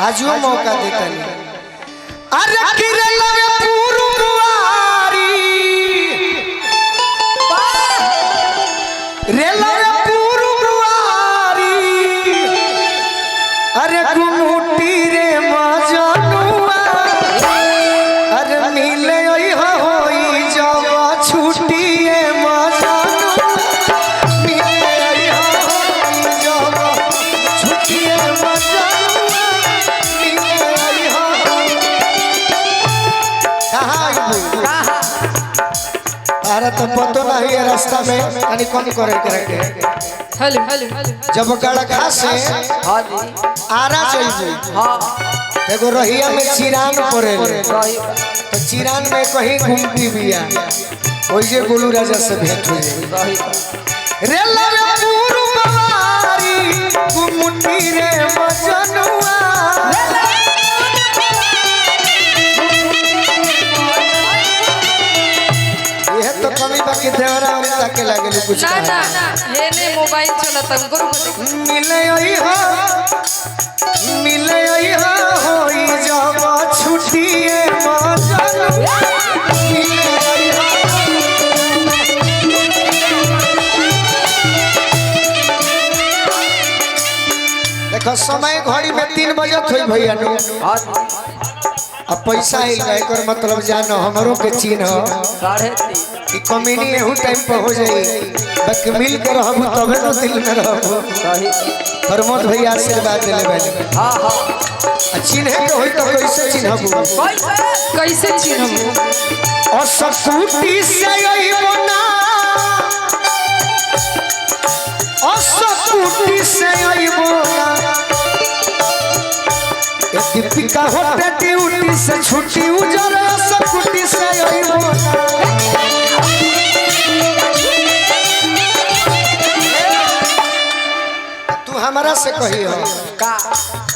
आजो मौका देता नहीं। अरे किरे लगे पुरुवारी रे लगे पुरुवारी अरे गुमुटी रे मजनुआ अरे मिले ओई होई जब छुट्टिए मजनुआ मिले ओई होई जब छुट्टिए मजनुआ मिले ओई होई कहां अरे तो पतो नहीं है रास्ता में यानी कौन करे करके हेलो जब गड़खा से हां जी आरा चल हां एगो रहिया में चिरान पड़े तो चिरान में कहीं घूमती बिया ओइजे गोलू राजा से भेंट हो जाए रे लगे पुरुवारी गुमुटी रे मजनुआ ये तो कमी बाकी देवरा और ताके लागेलु कुछ ना ना हे ने मोबाइल चलत हमको मिले ओई होई जब छुट्टिए मजनुआ मिले ओई हो देखो समय घड़ी में 3 बजे होई भैया नु अब पैसा आइल एकर मतलब जानो हमरो के चिन्ह 3:30 कि कमीनी एहू टाइम पर हो जाई बाकी मिल कर रहब तबे तो दिल में रहब सही प्रमोद भैया आशीर्वाद देले बानी हां हां चिन्ह के होई तो कैसे चिन्हबू कैसे चिन्हबू और सकुटी से अइबो ना और सकुटी से अइबो ना दीपिका होते ड्यूटी से छुट्टी उजर सकुटी से अइबो तू हमरा से कहियो का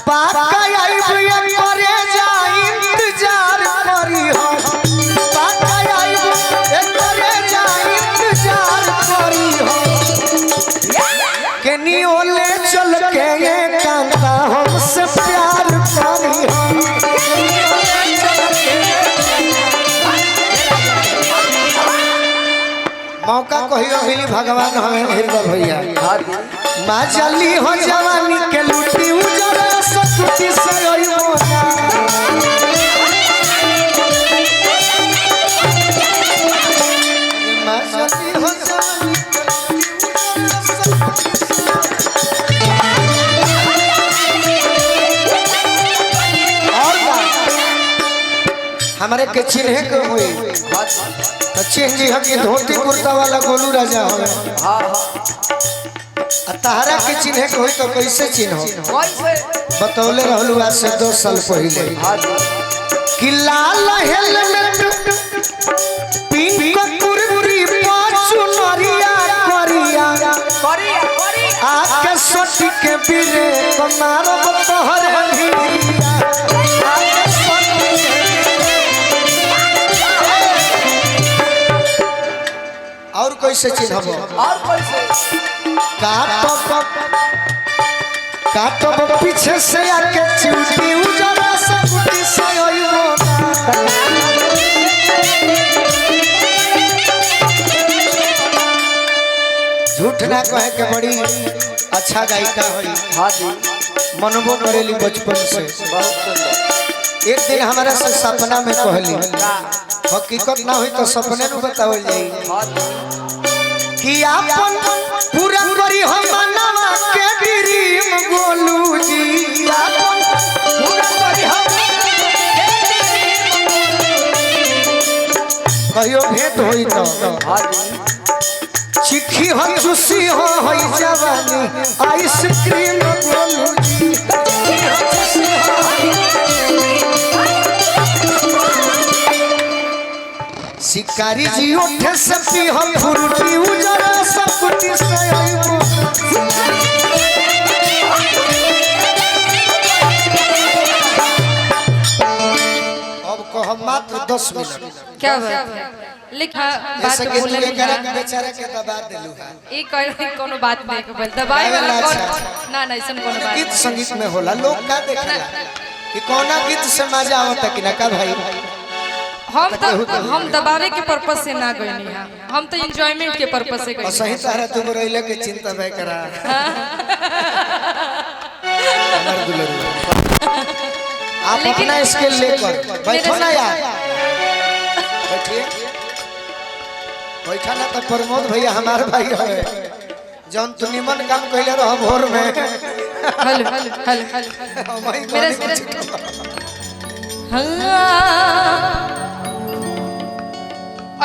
पाका आइबो ये करे जा इंतजार करियो पाका आइबो ये करे जा इंतजार करियो केनी ओले चल के ये कांता हमसे प्यार करियो मौका कहियो मिली भगवान हमें हृदय भैया माँ जली हो जवानी के लुटी उजरा सकुटी से अइबो ना माँ जली हो जवानी के हमारे के चिन्हे के होई तो चिन्ह जी हम धोती कुर्ता वाला गोलू राजा हो हां तारा के चिन्हे के होई तो कैसे चिन्ह हो कैसे बतौले रहलू आज से 2 साल पहले हां कि लाल हेलमेट पिंक कुर्ती पाछू नरिया करिया आके सटी के बिरे कमारो तोहर भिड़िया और कैसे चिन्हबो और कैसे काटब पीछे से आके चिउटी उजरा सकुटी से अइबो झूठ ना कहे के बड़ी अच्छा गायिका होई हां जी मनबो करेली बचपन से बहुत सुंदर एक दिन हमारा से सपना में कहली हकीकत ना हुई तो सपने में बतावल जाई कि आपन पूरा करी हम मनवा के ड्रीम गोलू जी आपन पूरा करी हम कहियो भेंट होई तो हां जी चिखी हो खुशी हो होई जवानी आइसक्रीम गोलू जी शिकारी जी उठे से पी हम फुरुटी उजरा सकुटी से अइबो अब कह मात्र 10 मिनट क्या बात लिखा बात बोले बेचारा के दबा देलू है ई कोनो बात नहीं के बोल दबाई वाला कौन ना ना ऐसा कोनो बात गीत संगीत में होला लोग का देखेला कि कौना गीत से मजा आवता कि ना का भाई? हम दबावे के पर्पस से ना गइनी हां, हम तो एंजॉयमेंट के पर्पस से गइनी। सही तारा तुम रोइले के चिंता भय करा हमार दुलरू। आप अपना स्किल लेकर बैठो ना यार, बैठिए। बैठा ना तो प्रमोद भैया हमारे भाई है, जौन तू निमन काम कइले रह भोर में। हल हल हल हल मेरे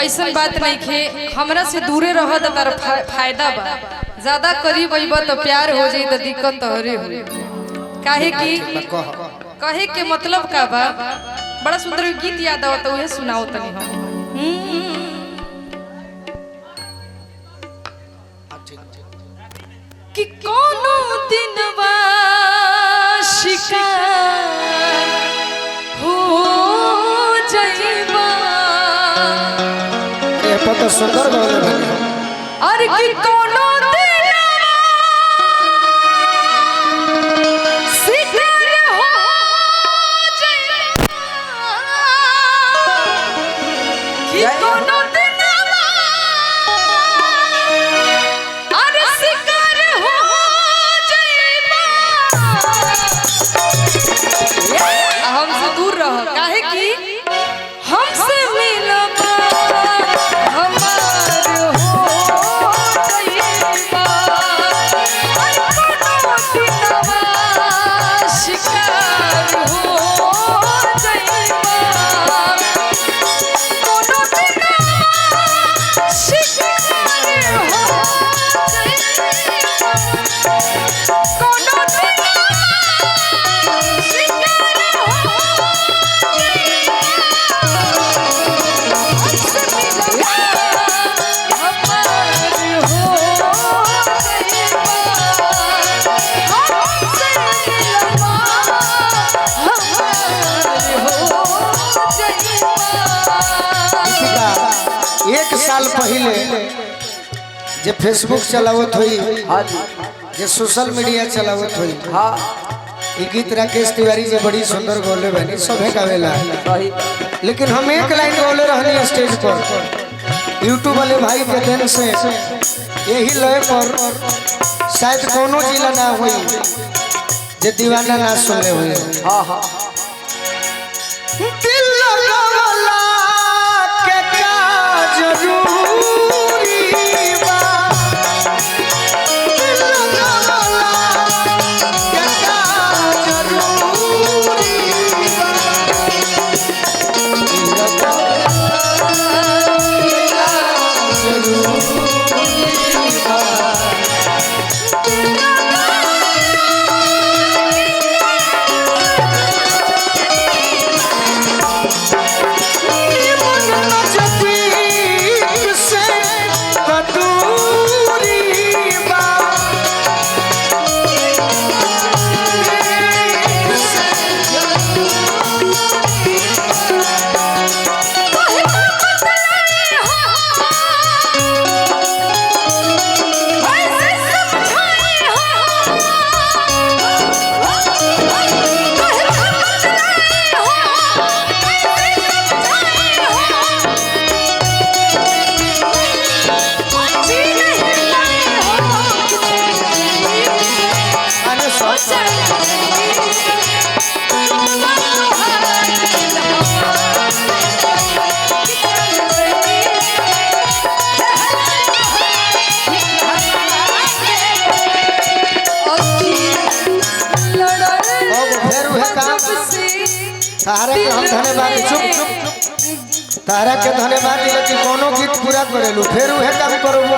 ऐसा बात नहीं खे, हमरा से दूरे रह तो तार फायदा बा। ज्यादा करीब अइबा तो प्यार हो जाई तो दिक्कत तोहरे हो। काहे की कहे के मतलब का बा? बड़ा सुंदर गीत याद आवत उहे सुनाओ तनी हम। कि कोनो दिनवा शिकार हो जाइबा। ये पता सुंदर बोले बनी। अरे कि कोनो दिनवा शिकार हो जाइबा। कि कोनो दिनवा अरे शिकार हो जाइबा। हमसे दूर रह, काहे की हमसे मिलबा हमार हो जाइबा। कोनो दिनवा शिकार हो जाइबा। कोनो दिनवा शिकार हो जाइबा। कोनो दिनवा शिकार हो एक साल पहले जे फेसबुक चलावत हुई, जे सोशल मीडिया चलावत हुई, ये गीत राकेश तिवारी जी बड़ी सुंदर गौले बनी, सभे गावेला। लेकिन हम एक लाइन गौले रहनी स्टेज पर, यूट्यूब वाले भाई के देन से यही लय पर शायद कोनो जिला ना हुई जे दीवाना ना सुने हुए। दिल लगावला के का जरूरी बा, दिल लगावला के का जरूरी तारा के हम धन्यवाद, चुप तारा के धन्यवाद दिले कि कोनो गीत पूरा करेलू, फिर उहे काम करबो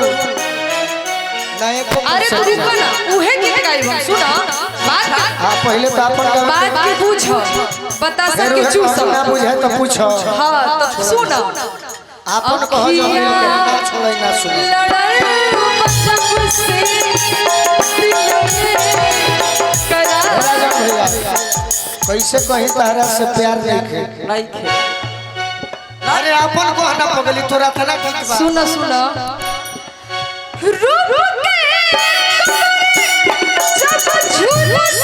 ना एको। अरे तू रुको ना, उहे गीत गाइब हम सुना बात। हां पहले तो अपन बात के पूछो, बता सके चूस ना बुझे तो पूछो। हां तो सुना अपन कहो जो हम ना छोड़ै ना सुनो। लड़ल बचप से राजा भैया कैसे कहीं तारा से प्यार नहीं खे। अरे अपन को ना पगली तोरा तना गीत बा। सुना सुना रुक के जब झूलस